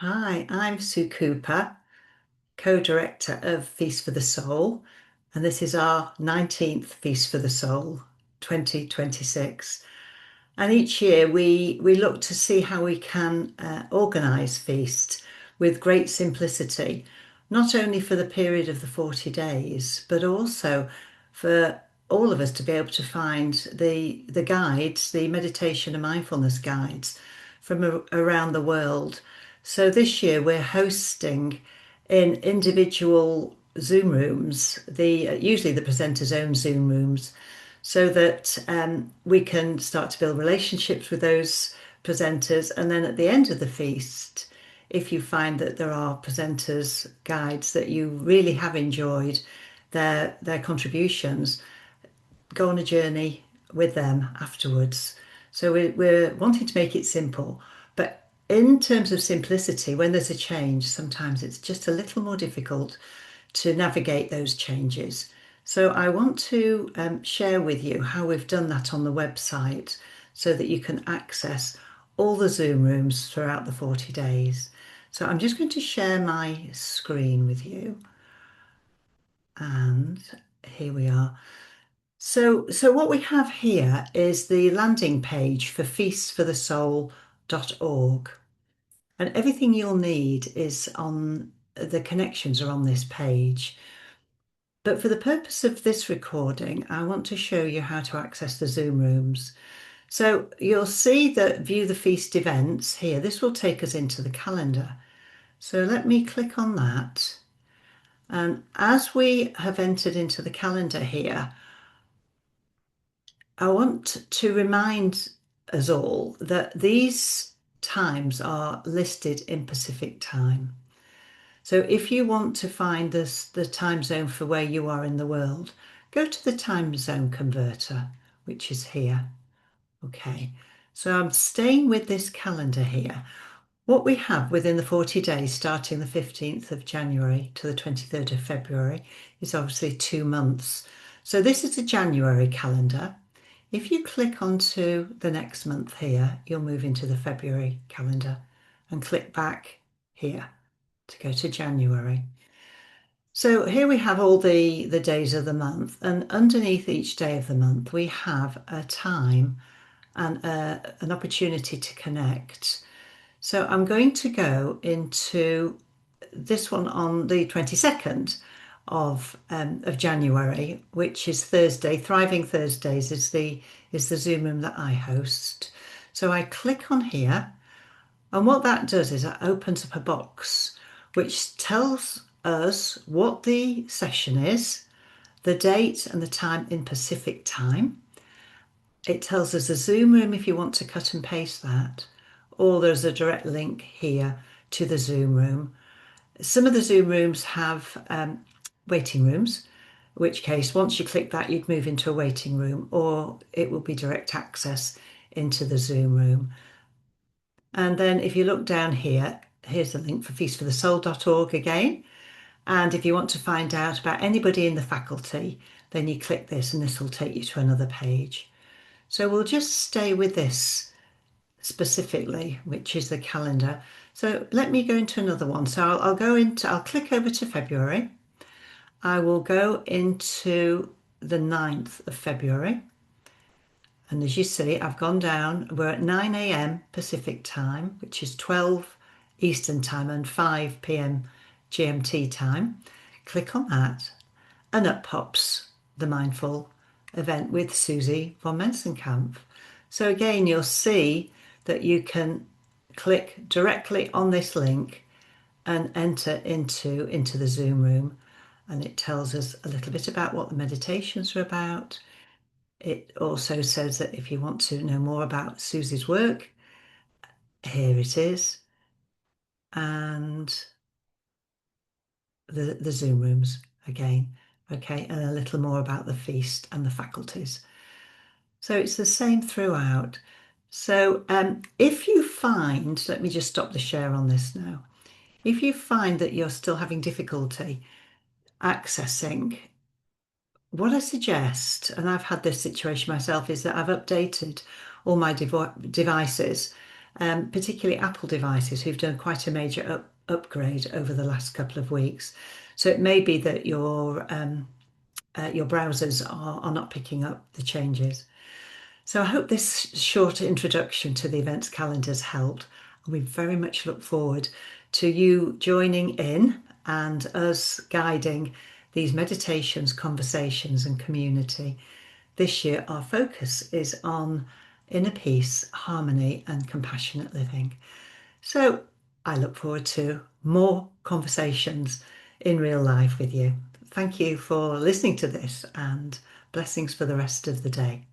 Hi, I'm Sue Cooper, co-director of Feast for the Soul, and this is our 19th Feast for the Soul 2026. And each year we look to see how we can organise Feast with great simplicity, not only for the period of the 40 days, but also for all of us to be able to find the guides, the meditation and mindfulness guides from around the world. So this year we're hosting in individual Zoom rooms, usually the presenter's own Zoom rooms, so that we can start to build relationships with those presenters. And then at the end of the feast, if you find that there are presenters, guides that you really have enjoyed their contributions, go on a journey with them afterwards. So we're wanting to make it simple, but in terms of simplicity, when there's a change, sometimes it's just a little more difficult to navigate those changes. So I want to share with you how we've done that on the website so that you can access all the Zoom rooms throughout the 40 days. So I'm just going to share my screen with you. And here we are. So what we have here is the landing page for feastforthesoul.org. And everything you'll need is on the connections are on this page. But for the purpose of this recording, I want to show you how to access the Zoom rooms. So you'll see that view the feast events here. This will take us into the calendar. So let me click on that. And as we have entered into the calendar here, I want to remind us all that these times are listed in Pacific time. So if you want to find the time zone for where you are in the world, go to the time zone converter, which is here. Okay, so I'm staying with this calendar here. What we have within the 40 days, starting the 15th of January to the 23rd of February, is obviously 2 months. So this is a January calendar. If you click onto the next month here, you'll move into the February calendar and click back here to go to January. So here we have all the days of the month, and underneath each day of the month, we have a time and an opportunity to connect. So I'm going to go into this one on the 22nd of January, which is Thursday. Thriving Thursdays is the Zoom room that I host. So I click on here, and what that does is it opens up a box which tells us what the session is, the date and the time in Pacific time. It tells us a Zoom room if you want to cut and paste that, or there's a direct link here to the Zoom room. Some of the Zoom rooms have waiting rooms, in which case once you click that you'd move into a waiting room, or it will be direct access into the Zoom room. And then if you look down here, here's the link for feastforthesoul.org again. And if you want to find out about anybody in the faculty, then you click this and this will take you to another page. So we'll just stay with this specifically, which is the calendar. So let me go into another one. So I'll click over to February. I will go into the 9th of February. And as you see, I've gone down. We're at 9 a.m. Pacific time, which is 12 Eastern time and 5 p.m. GMT time. Click on that, and up pops the mindful event with Susie von Mensenkamp. So again, you'll see that you can click directly on this link and enter into the Zoom room. And it tells us a little bit about what the meditations are about. It also says that if you want to know more about Susie's work, here it is. And the Zoom rooms again. Okay, and a little more about the feast and the faculties. So it's the same throughout. So if you find, let me just stop the share on this now. If you find that you're still having difficulty accessing, what I suggest, and I've had this situation myself, is that I've updated all my devices particularly Apple devices who've done quite a major upgrade over the last couple of weeks. So it may be that your browsers are not picking up the changes. So I hope this short introduction to the events calendars helped. And we very much look forward to you joining in and us guiding these meditations, conversations, and community. This year, our focus is on inner peace, harmony, and compassionate living. So I look forward to more conversations in real life with you. Thank you for listening to this, and blessings for the rest of the day.